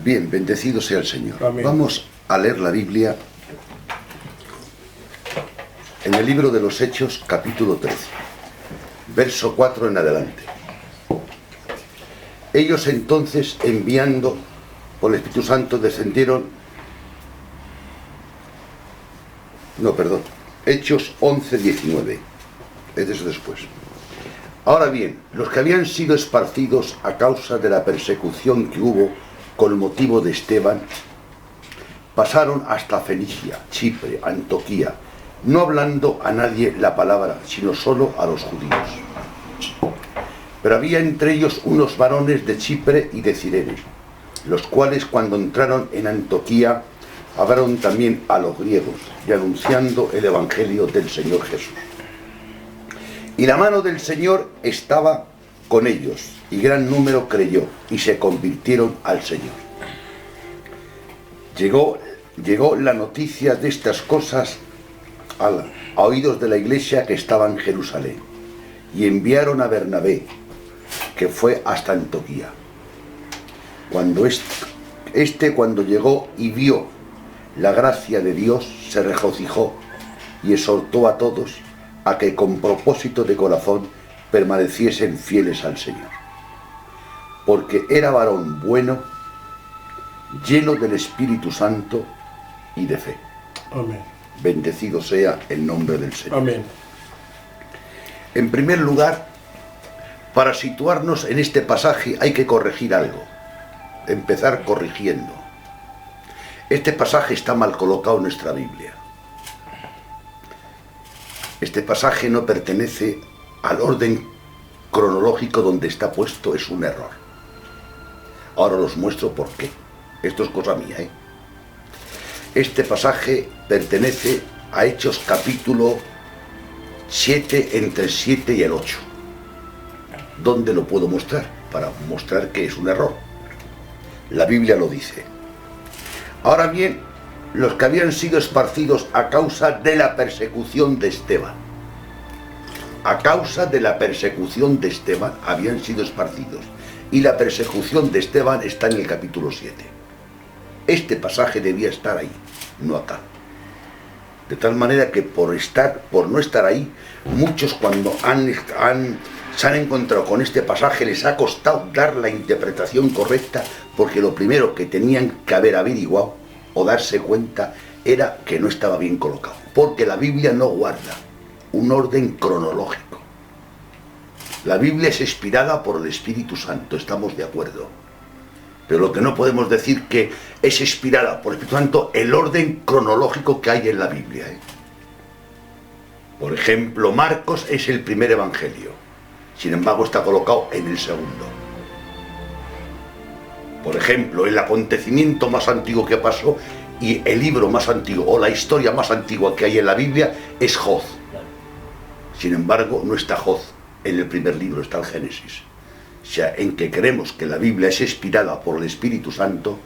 Bien, bendecido sea el Señor. Amén. Vamos a leer la Biblia en el libro de los Hechos, capítulo 13, verso 4 en adelante. Ellos entonces, enviando por el Espíritu Santo, descendieron... Hechos 11, 19. Es de eso después. Ahora bien, los que habían sido esparcidos a causa de la persecución que hubo con motivo de Esteban, pasaron hasta Fenicia, Chipre, Antioquía, no hablando a nadie la palabra, sino solo a los judíos. Pero había entre ellos unos varones de Chipre y de Cirene, los cuales cuando entraron en Antioquía hablaron también a los griegos, y anunciando el evangelio del Señor Jesús. Y la mano del Señor estaba con ellos, y gran número creyó, y se convirtieron al Señor. Llegó la noticia de estas cosas a oídos de la iglesia que estaba en Jerusalén, y enviaron a Bernabé, que fue hasta Antioquía. Cuando cuando llegó y vio la gracia de Dios, se regocijó y exhortó a todos a que con propósito de corazón permaneciesen fieles al Señor, porque era varón bueno, lleno del Espíritu Santo y de fe. Amén. Bendecido sea el nombre del Señor. Amén. En primer lugar, para situarnos en este pasaje hay que corregir algo, empezar corrigiendo. Este pasaje está mal colocado en nuestra Biblia. Este pasaje no pertenece al orden cronológico donde está puesto, es un error. Ahora os muestro por qué. Esto es cosa mía, ¿eh? Este pasaje pertenece a Hechos capítulo 7, entre el 7 y el 8. ¿Dónde lo puedo mostrar? Para mostrar que es un error. La Biblia lo dice. Ahora bien, los que habían sido esparcidos a causa de la persecución de Esteban. A causa de la persecución de Esteban habían sido esparcidos. Y la persecución de Esteban está en el capítulo 7. Este pasaje debía estar ahí, no acá. De tal manera que por no estar ahí, muchos cuando se han encontrado con este pasaje les ha costado dar la interpretación correcta, porque lo primero que tenían que haber averiguado o darse cuenta era que no estaba bien colocado, porque la Biblia no guarda un orden cronológico. La Biblia es inspirada por el Espíritu Santo, estamos de acuerdo, pero lo que no podemos decir que es inspirada por el Espíritu Santo el orden cronológico que hay en la Biblia, ¿eh? Por ejemplo, Marcos es el primer evangelio, sin embargo está colocado en el segundo. Por ejemplo, el acontecimiento más antiguo que pasó y el libro más antiguo o la historia más antigua que hay en la Biblia es Job. Sin embargo, no está Job en el primer libro, está el Génesis. O sea, en que creemos que la Biblia es inspirada por el Espíritu Santo,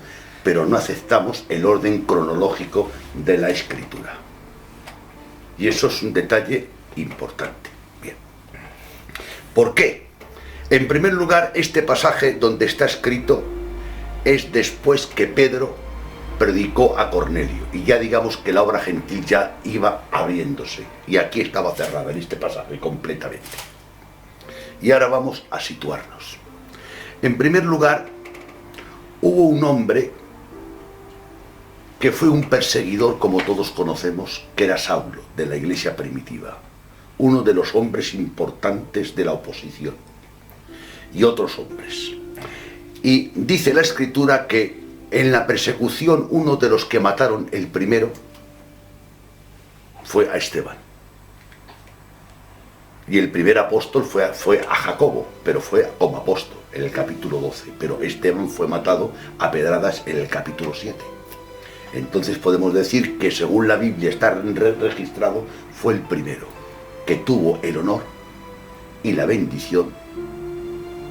pero no aceptamos el orden cronológico de la Escritura. Y eso es un detalle importante. Bien. ¿Por qué? En primer lugar, este pasaje donde está escrito es después que Pedro predicó a Cornelio, y ya digamos que la obra gentil ya iba abriéndose, y aquí estaba cerrada en este pasaje completamente. Y ahora vamos a situarnos. En primer lugar, hubo un hombre que fue un perseguidor, como todos conocemos, que era Saulo, de la iglesia primitiva, uno de los hombres importantes de la oposición, y otros hombres. Y dice la Escritura que en la persecución uno de los que mataron el primero fue a Esteban. Y el primer apóstol fue a Jacobo, pero fue como apóstol en el capítulo 12. Pero Esteban fue matado a pedradas en el capítulo 7. Entonces podemos decir que según la Biblia está registrado, fue el primero que tuvo el honor y la bendición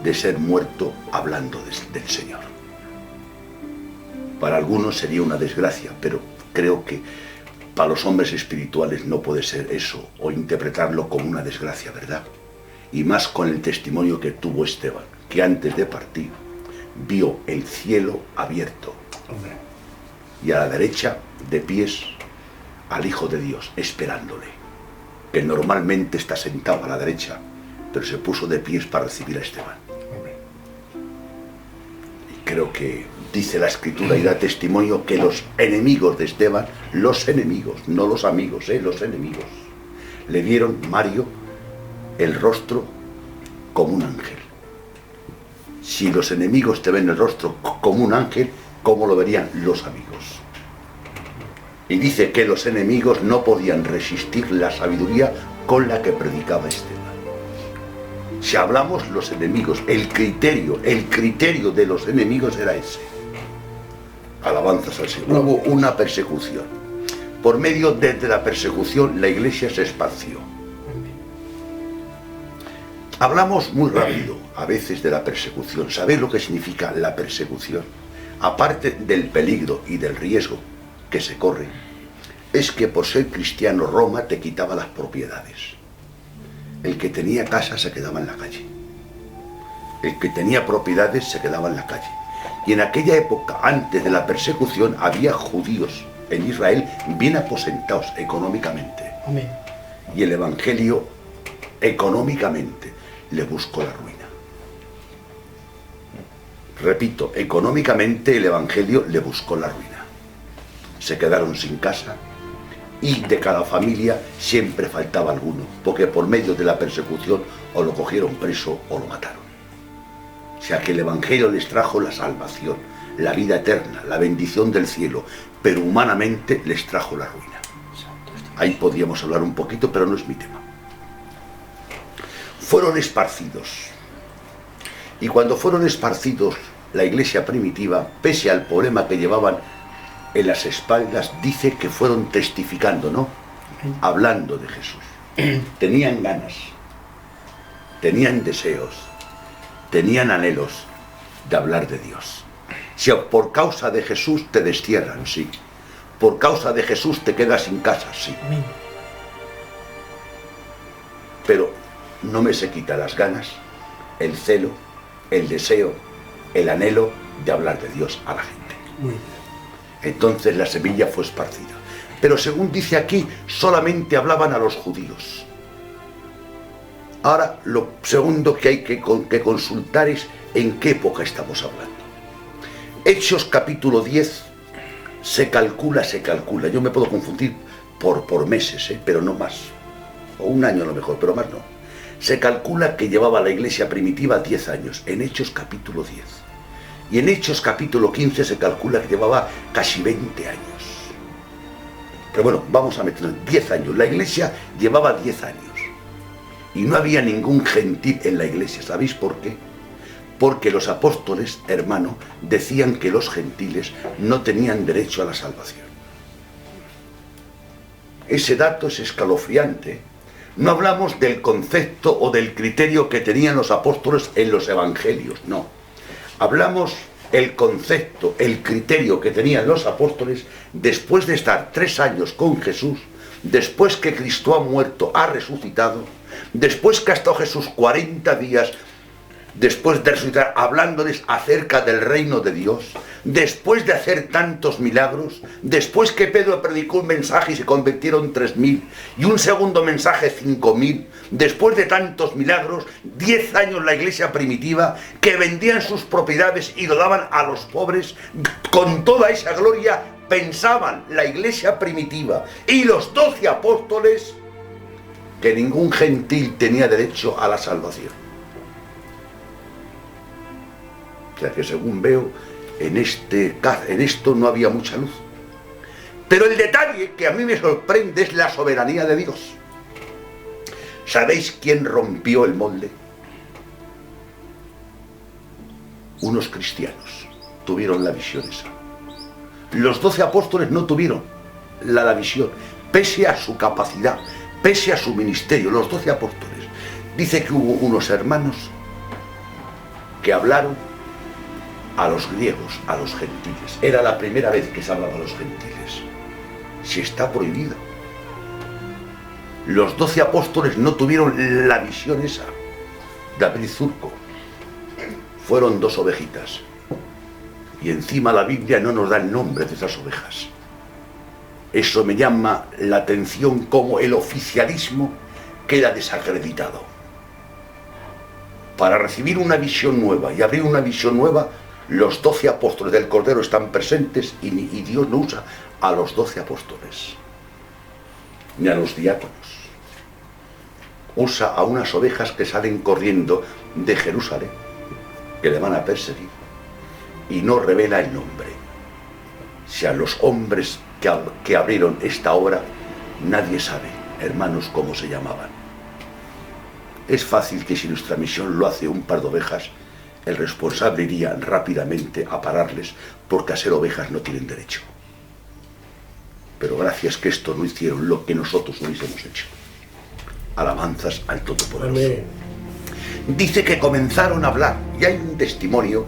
de ser muerto hablando del Señor. Para algunos sería una desgracia, pero creo que para los hombres espirituales no puede ser eso, o interpretarlo como una desgracia, ¿verdad? Y más con el testimonio que tuvo Esteban, que antes de partir vio el cielo abierto. Hombre. Y a la derecha, de pies, al Hijo de Dios, esperándole, que normalmente está sentado a la derecha, pero se puso de pies para recibir a Esteban. Hombre. Y creo que dice la Escritura y da testimonio que los enemigos de Esteban, los enemigos, no los amigos, los enemigos, le vieron, Mario, el rostro como un ángel. Si los enemigos te ven el rostro como un ángel, ¿cómo lo verían los amigos? Y dice que los enemigos no podían resistir la sabiduría con la que predicaba Esteban. Si hablamos los enemigos, el criterio de los enemigos era ese. Alabanzas al Señor. Hubo una persecución. Por medio de la persecución la iglesia se esparció. Hablamos muy rápido a veces de la persecución. ¿Sabéis lo que significa la persecución? Aparte del peligro y del riesgo que se corre, es que por ser cristiano Roma te quitaba las propiedades. El que tenía casa se quedaba en la calle. El que tenía propiedades se quedaba en la calle. Y en aquella época, antes de la persecución, había judíos en Israel bien aposentados económicamente. Amén. Y el Evangelio económicamente le buscó la ruina. Repito, económicamente el Evangelio le buscó la ruina. Se quedaron sin casa y de cada familia siempre faltaba alguno, porque por medio de la persecución o lo cogieron preso o lo mataron. O sea que el Evangelio les trajo la salvación, la vida eterna, la bendición del cielo, pero humanamente les trajo la ruina. Ahí podríamos hablar un poquito, pero no es mi tema. Fueron esparcidos. Y cuando fueron esparcidos, la iglesia primitiva, pese al problema que llevaban en las espaldas, dice que fueron testificando, ¿no? Hablando de Jesús. Tenían ganas, tenían deseos, tenían anhelos de hablar de Dios. Si por causa de Jesús te destierran, sí. Por causa de Jesús te quedas sin casa, sí. Pero no me se quita las ganas, el celo, el deseo, el anhelo de hablar de Dios a la gente. Muy bien. Entonces la semilla fue esparcida. Pero según dice aquí, solamente hablaban a los judíos. Ahora, lo segundo que hay que consultar es en qué época estamos hablando. Hechos capítulo 10, se calcula. Yo me puedo confundir por meses, pero no más. O un año a lo mejor, pero más no. Se calcula que llevaba la iglesia primitiva 10 años, en Hechos capítulo 10. Y en Hechos capítulo 15 se calcula que llevaba casi 20 años. Pero bueno, vamos a meter 10 años. La iglesia llevaba 10 años. Y no había ningún gentil en la iglesia. ¿Sabéis por qué? Porque los apóstoles, hermano, decían que los gentiles no tenían derecho a la salvación. Ese dato es escalofriante. No hablamos del concepto o del criterio que tenían los apóstoles en los evangelios, no. Hablamos el concepto, el criterio que tenían los apóstoles después de estar 3 años con Jesús, después que Cristo ha muerto, ha resucitado, después que ha estado Jesús 40 días, después de resucitar, hablándoles acerca del reino de Dios, después de hacer tantos milagros, después que Pedro predicó un mensaje y se convirtieron 3.000, y un segundo mensaje 5.000, después de tantos milagros, 10 años la iglesia primitiva, que vendían sus propiedades y lo daban a los pobres, con toda esa gloria pensaban la iglesia primitiva y los 12 apóstoles que ningún gentil tenía derecho a la salvación. O sea que según veo, en esto no había mucha luz. Pero el detalle que a mí me sorprende es la soberanía de Dios. ¿Sabéis quién rompió el molde? Unos cristianos tuvieron la visión esa. Los 12 apóstoles no tuvieron la visión, pese a su capacidad, pese a su ministerio. Los 12 apóstoles. Dice que hubo unos hermanos que hablaron a los griegos, a los gentiles. Era la primera vez que se hablaba a los gentiles. Si está prohibido. Los 12 apóstoles no tuvieron la visión esa. David Zurco. Fueron 2 ovejitas. Y encima la Biblia no nos da el nombre de esas ovejas. Eso me llama la atención, como el oficialismo queda desacreditado. Para recibir una visión nueva y abrir una visión nueva, los 12 apóstoles del Cordero están presentes y Dios no usa a los 12 apóstoles, ni a los diáconos. Usa a unas ovejas que salen corriendo de Jerusalén, que le van a perseguir, y no revela el nombre. Si a los hombres que abrieron esta obra, nadie sabe, hermanos, cómo se llamaban. Es fácil que si nuestra misión lo hace un par de ovejas, el responsable iría rápidamente a pararles, porque a ser ovejas no tienen derecho. Pero gracias que esto no hicieron lo que nosotros hubiésemos hecho. Alabanzas al Todopoderoso. Amén. Dice que comenzaron a hablar, y hay un testimonio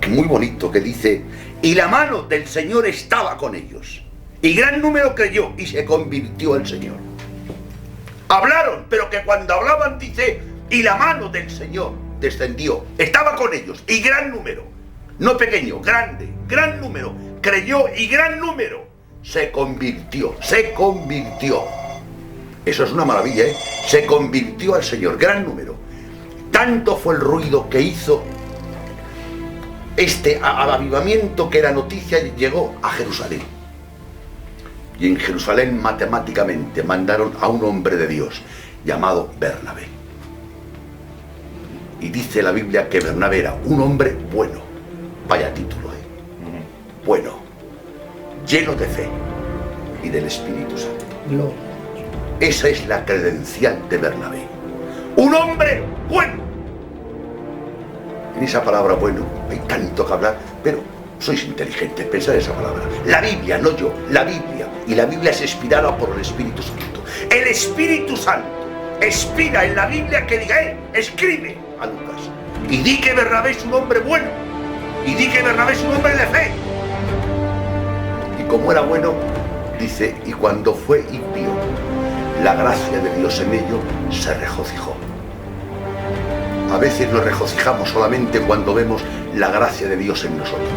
muy bonito que dice: y la mano del Señor estaba con ellos, y gran número creyó y se convirtió al Señor. Hablaron, pero que cuando hablaban, dice, y la mano del Señor descendió, estaba con ellos, y gran número, no pequeño, grande, gran número, creyó y gran número se convirtió. Eso es una maravilla, ¿eh? Se convirtió al Señor, gran número. Tanto fue el ruido que hizo al avivamiento, que la noticia llegó a Jerusalén. Y en Jerusalén matemáticamente mandaron a un hombre de Dios llamado Bernabé. Y dice la Biblia que Bernabé era un hombre bueno. Vaya título, bueno, lleno de fe y del Espíritu Santo. No. Esa es la credencial de Bernabé. Un hombre bueno. En esa palabra bueno hay tanto que hablar, pero sois inteligentes, pensad esa palabra. La Biblia, no yo, la Biblia. Y la Biblia es inspirada por el Espíritu Santo. El Espíritu Santo inspira en la Biblia que diga, escribe a Lucas. Y di que Bernabé es un hombre bueno. Y di que Bernabé es un hombre de fe. Y como era bueno, dice, y cuando fue y vio la gracia de Dios en ello, se regocijó. A veces nos regocijamos solamente cuando vemos la gracia de Dios en nosotros.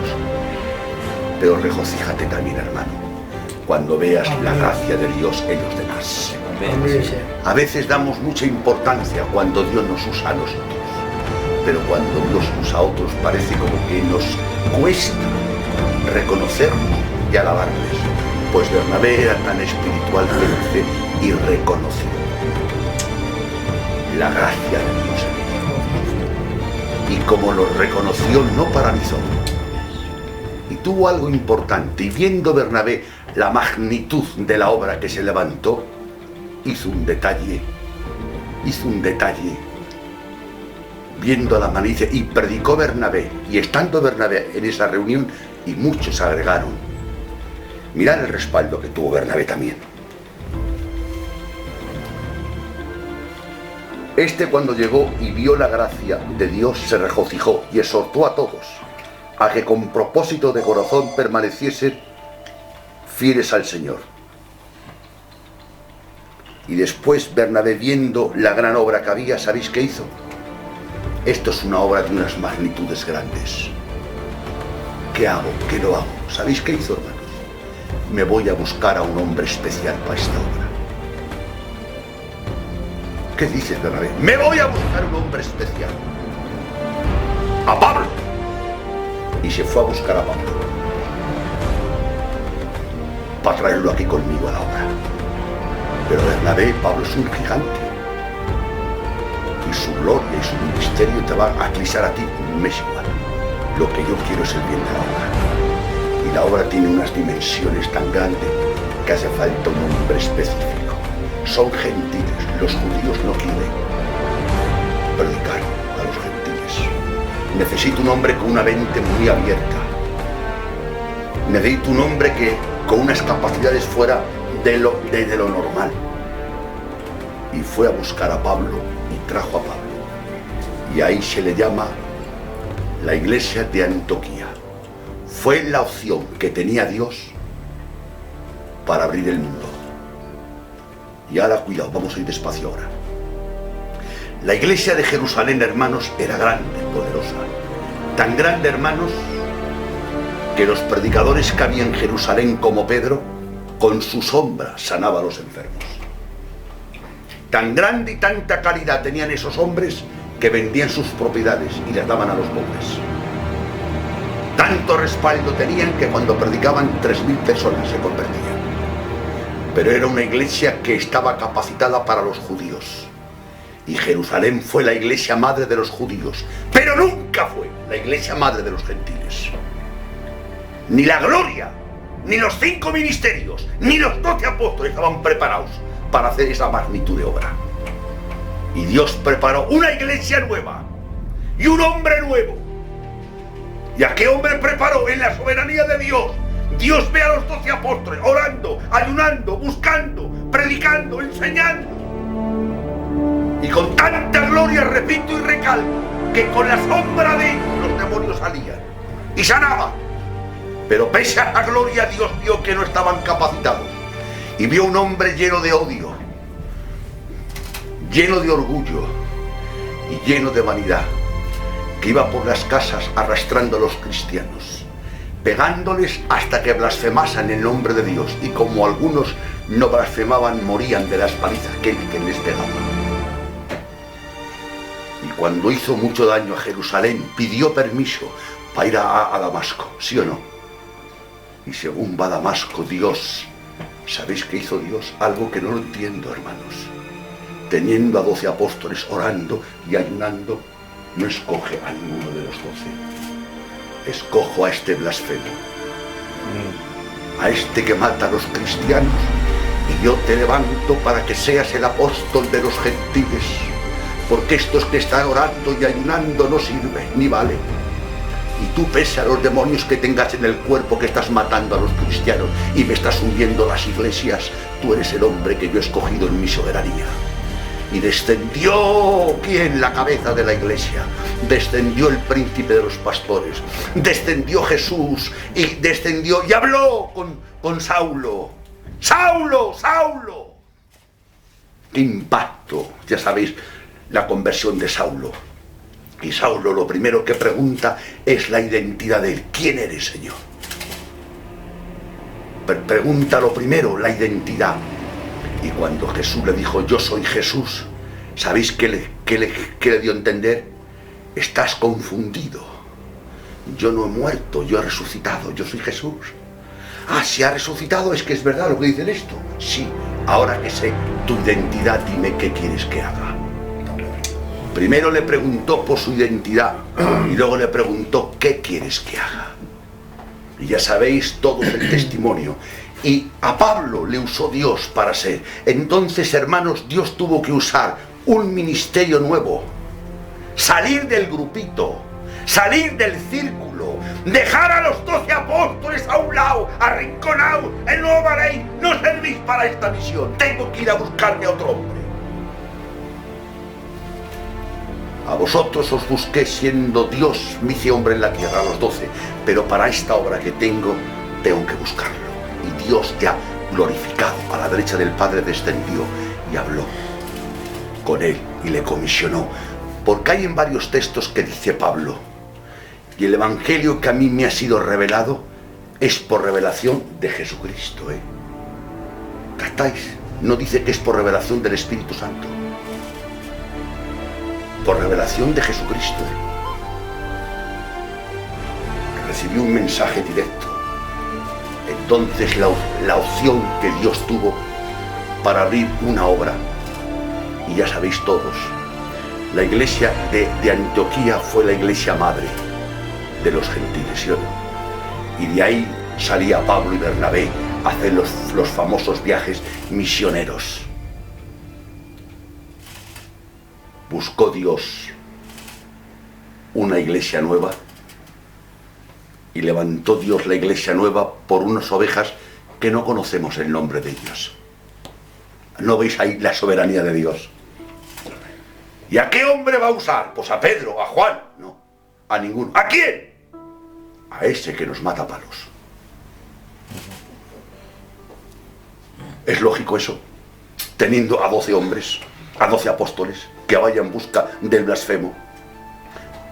Pero regocíjate también, hermano, cuando veas la gracia de Dios en los demás. A veces damos mucha importancia cuando Dios nos usa a nosotros. Pero cuando Dios usa a otros, parece como que nos cuesta reconocernos y alabarles. Pues Bernabé era tan espiritualmente y reconoció la gracia de Dios en él. Y como lo reconoció, no paralizó. Y tuvo algo importante. Y viendo Bernabé la magnitud de la obra que se levantó, hizo un detalle. Viendo la malicia, y predicó Bernabé. Y estando Bernabé en esa reunión, y muchos agregaron. Mirad el respaldo que tuvo Bernabé también. Cuando llegó y vio la gracia de Dios, se regocijó y exhortó a todos a que con propósito de corazón permaneciesen fieles al Señor. Y después Bernabé, viendo la gran obra que había, ¿sabéis qué hizo? Esto es una obra de unas magnitudes grandes. ¿Qué hago? ¿Qué no hago? ¿Sabéis qué hizo, hermanos? Me voy a buscar a un hombre especial para esta obra. ¿Qué dices, Bernabé? Me voy a buscar un hombre especial. A Pablo. Y se fue a buscar a Pablo para traerlo aquí conmigo a la obra. Pero Bernabé, Pablo es un gigante. Y su gloria y su ministerio te va a eclipsar a ti, me es igual. Lo que yo quiero es el bien de la obra. Y la obra tiene unas dimensiones tan grandes que hace falta un hombre específico. Son gentiles, los judíos no quieren predicar a los gentiles. Necesito un hombre con una mente muy abierta. Necesito un hombre que con unas capacidades fuera de lo normal. Y fue a buscar a Pablo y trajo a Pablo. Y ahí se le llama la iglesia de Antioquía. Fue la opción que tenía Dios para abrir el mundo. Y ahora cuidado, vamos a ir despacio ahora. La iglesia de Jerusalén, hermanos, era grande, poderosa. Tan grande, hermanos, que los predicadores que había en Jerusalén, como Pedro, con su sombra sanaba a los enfermos. Tan grande y tanta caridad tenían esos hombres que vendían sus propiedades y las daban a los pobres. Tanto respaldo tenían que cuando predicaban 3.000 personas se convertían. Pero era una iglesia que estaba capacitada para los judíos. Y Jerusalén fue la iglesia madre de los judíos, pero nunca fue la iglesia madre de los gentiles. Ni la gloria, ni los 5 ministerios, ni los 12 apóstoles estaban preparados para hacer esa magnitud de obra. Y Dios preparó una iglesia nueva y un hombre nuevo. ¿Y a qué hombre preparó? En la soberanía de Dios. Dios ve a los 12 apóstoles orando, ayunando, buscando, predicando, enseñando. Y con tanta gloria, repito y recalco, que con la sombra de ellos los demonios salían y sanaban. Pero pese a la gloria, Dios vio que no estaban capacitados. Y vio un hombre lleno de odio, lleno de orgullo y lleno de vanidad, que iba por las casas arrastrando a los cristianos, pegándoles hasta que blasfemasen el nombre de Dios. Y como algunos no blasfemaban, morían de las palizas que les pegaba. Y cuando hizo mucho daño a Jerusalén, pidió permiso para ir a Damasco, ¿sí o no? Y según va a Damasco, Dios, ¿sabéis qué hizo Dios? Algo que no lo entiendo, hermanos. Teniendo a 12 apóstoles orando y ayunando, no escoge a ninguno de los 12. Escojo a este blasfemo, a este que mata a los cristianos, y yo te levanto para que seas el apóstol de los gentiles, porque estos que están orando y ayunando no sirven ni valen. Y tú, pese a los demonios que tengas en el cuerpo, que estás matando a los cristianos y me estás hundiendo las iglesias, tú eres el hombre que yo he escogido en mi soberanía. Y descendió, ¿quién? La cabeza de la iglesia. Descendió el príncipe de los pastores. Descendió Jesús y descendió y habló con Saulo. ¡Saulo! ¡Saulo! ¡Qué impacto! Ya sabéis, la conversión de Saulo. Y Saulo lo primero que pregunta es la identidad de él. ¿Quién eres, Señor? Pregunta lo primero, la identidad. Y cuando Jesús le dijo, yo soy Jesús, ¿sabéis qué le dio a entender? Estás confundido. Yo no he muerto, yo he resucitado, yo soy Jesús. Ah, si ha resucitado, es que es verdad lo que dicen esto. Sí, ahora que sé tu identidad, dime qué quieres que haga. Primero le preguntó por su identidad y luego le preguntó qué quieres que haga. Y ya sabéis todos el testimonio. Y a Pablo le usó Dios para ser. Entonces, hermanos, Dios tuvo que usar un ministerio nuevo. Salir del grupito, salir del círculo, dejar a los 12 apóstoles a un lado, arrinconados, el nuevo Bahrein. No servís para esta misión. Tengo que ir a buscarme a otro hombre. A vosotros os busqué siendo Dios, me hice hombre en la tierra, a los 12. Pero para esta obra que tengo que buscarlo. Y Dios, ya glorificado a la derecha del Padre, descendió y habló con él y le comisionó. Porque hay en varios textos que dice Pablo, y el evangelio que a mí me ha sido revelado es por revelación de Jesucristo. ¿Captáis? No dice que es por revelación del Espíritu Santo. Por revelación de Jesucristo. Recibí un mensaje directo. Entonces la opción que Dios tuvo para abrir una obra, y ya sabéis todos, la iglesia de Antioquía fue la iglesia madre de los gentiles, ¿sí? Y de ahí salía Pablo y Bernabé a hacer los famosos viajes misioneros. Buscó Dios una iglesia nueva y levantó Dios la iglesia nueva por unas ovejas que no conocemos el nombre de ellos. ¿No veis ahí la soberanía de Dios? ¿Y a qué hombre va a usar? Pues a Pedro, a Juan, no, a ninguno. ¿A quién? A ese que nos mata a palos. ¿Es lógico eso? Teniendo a 12 hombres, a 12 apóstoles, que vayan en busca del blasfemo.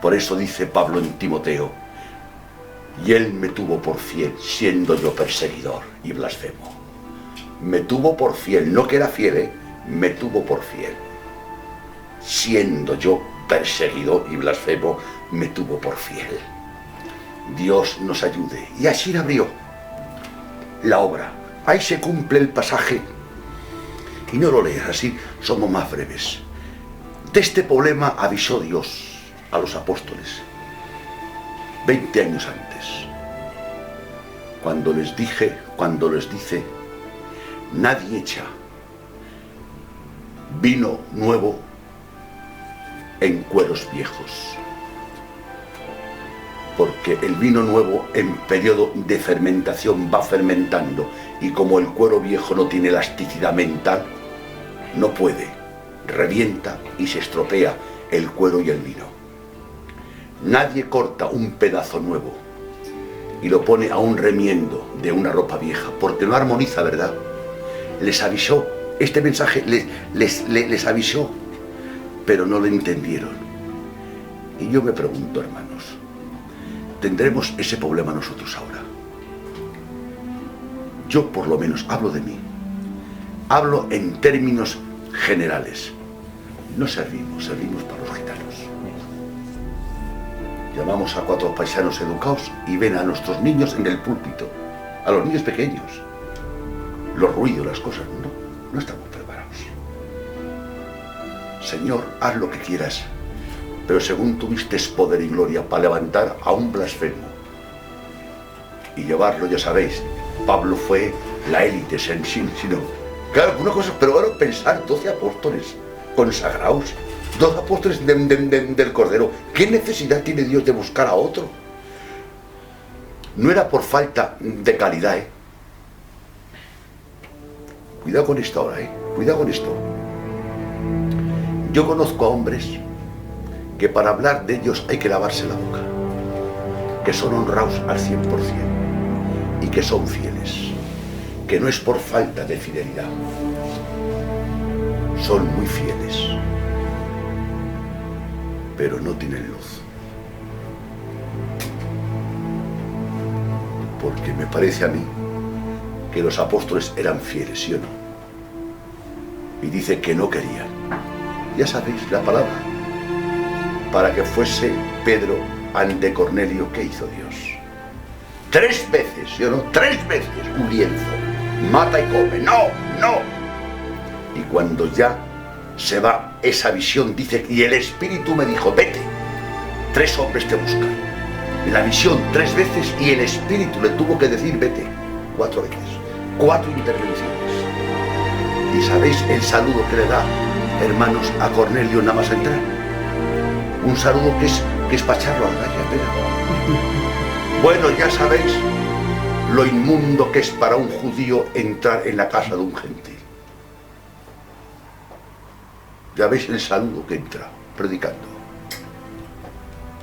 Por eso dice Pablo en Timoteo, Y él me tuvo por fiel, siendo yo perseguidor y blasfemo. Me tuvo por fiel, no que era fiel, me tuvo por fiel. Siendo yo perseguidor y blasfemo, me tuvo por fiel. Dios nos ayude. Y así abrió la obra. Ahí se cumple el pasaje. Y no lo leas así, somos más breves. De este problema avisó Dios a los apóstoles 20 años antes, cuando les dice, nadie echa vino nuevo en cueros viejos, porque el vino nuevo en periodo de fermentación va fermentando, y como el cuero viejo no tiene elasticidad mental, no puede, revienta y se estropea el cuero y el vino. Nadie corta un pedazo nuevo y lo pone a un remiendo de una ropa vieja, porque no armoniza, ¿verdad? Les avisó, este mensaje les avisó, pero no lo entendieron. Y yo me pregunto, hermanos, ¿tendremos ese problema nosotros ahora? Yo por lo menos hablo de mí, hablo en términos generales. No servimos para los gitanos. Llamamos a 4 paisanos educados y ven a nuestros niños en el púlpito, a los niños pequeños. Los ruidos, las cosas, no estamos preparados. Señor, haz lo que quieras, pero según tuviste poder y gloria para levantar a un blasfemo y llevarlo, ya sabéis, Pablo fue la élite, sino, claro, una cosa, pero ahora pensar 12 apóstoles consagrados, 2 apóstoles del Cordero. ¿Qué necesidad tiene Dios de buscar a otro? No era por falta de calidad, Cuidado con esto ahora, Cuidado con esto. Yo conozco a hombres que para hablar de ellos hay que lavarse la boca, que son honrados al 100% y que son fieles, que no es por falta de fidelidad, son muy fieles, pero no tienen luz. Porque me parece a mí que los apóstoles eran fieles, ¿sí o no? Y dice que no querían. Ya sabéis la palabra. Para que fuese Pedro ante Cornelio, ¿qué hizo Dios? 3 veces, ¿sí o no? 3 veces un lienzo. Mata y come. No. Y cuando ya se va esa visión, dice, y el Espíritu me dijo, vete. 3 hombres te buscan. La visión 3 veces y el Espíritu le tuvo que decir, vete. 4 veces. 4 intervenciones. ¿Y sabéis el saludo que le da, hermanos, a Cornelio nada más entrar? Un saludo que es para echarlo a la calle, pero... Bueno, ya sabéis lo inmundo que es para un judío entrar en la casa de un gentil. Ya veis el saludo que entra, predicando.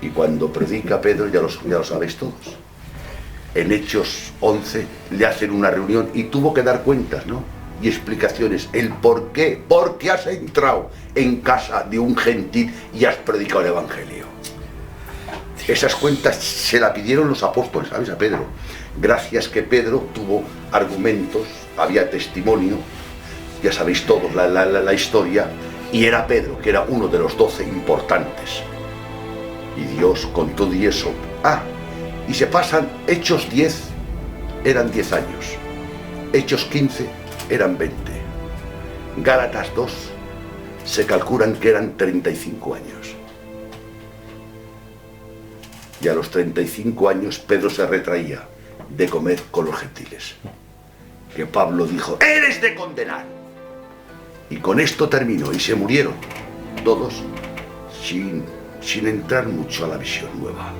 Y cuando predica Pedro, ya lo sabéis todos. En Hechos 11 le hacen una reunión y tuvo que dar cuentas, ¿no? Y explicaciones, el por qué, porque has entrado en casa de un gentil y has predicado el Evangelio. Esas cuentas se la pidieron los apóstoles, ¿sabes? A Pedro. Gracias que Pedro tuvo argumentos, había testimonio, ya sabéis todos la historia, y era Pedro, que era uno de los 12 importantes. Y Dios con todo y eso, y se pasan Hechos 10, eran 10 años, Hechos 15, eran 20, Gálatas 2, se calculan que eran 35 años. Y a los 35 años Pedro se retraía de comer con los gentiles. Que Pablo dijo, eres de condenar. Y con esto terminó, y se murieron todos sin entrar mucho a la visión nueva.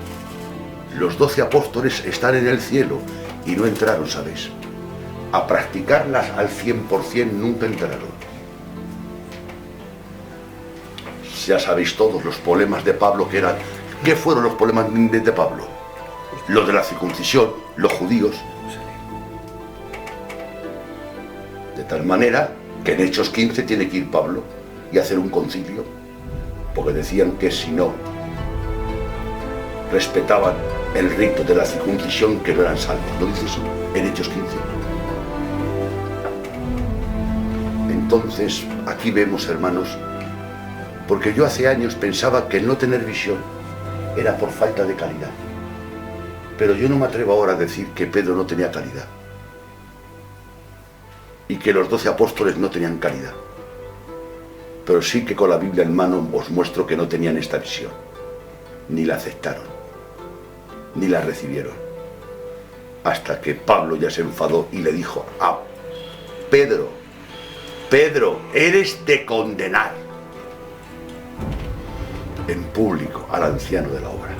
Los 12 apóstoles están en el cielo y no entraron, ¿sabéis? A practicarlas al 100% nunca entraron. Ya sabéis todos los problemas de Pablo que eran. ¿Qué fueron los problemas de Pablo? Los de la circuncisión, los judíos. De tal manera que en Hechos 15 tiene que ir Pablo y hacer un concilio, porque decían que si no respetaban el rito de la circuncisión que no eran salvos. ¿No dice eso en Hechos 15? Entonces, aquí vemos, hermanos, porque yo hace años pensaba que el no tener visión era por falta de caridad. Pero yo no me atrevo ahora a decir que Pedro no tenía caridad y que los 12 apóstoles no tenían caridad. Pero sí que con la Biblia en mano os muestro que no tenían esta visión, ni la aceptaron, ni la recibieron, hasta que Pablo ya se enfadó y le dijo a Pedro: Pedro, eres de condenar, en público al anciano de la obra.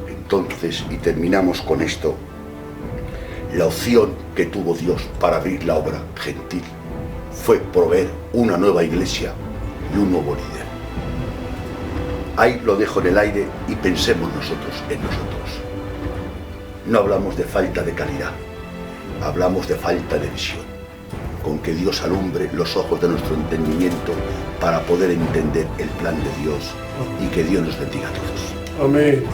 Entonces, y terminamos con esto, la opción que tuvo Dios para abrir la obra gentil fue proveer una nueva iglesia y un nuevo líder. Ahí lo dejo en el aire y pensemos nosotros en nosotros. No hablamos de falta de caridad, hablamos de falta de visión. Con que Dios alumbre los ojos de nuestro entendimiento para poder entender el plan de Dios y que Dios nos bendiga a todos. Amén.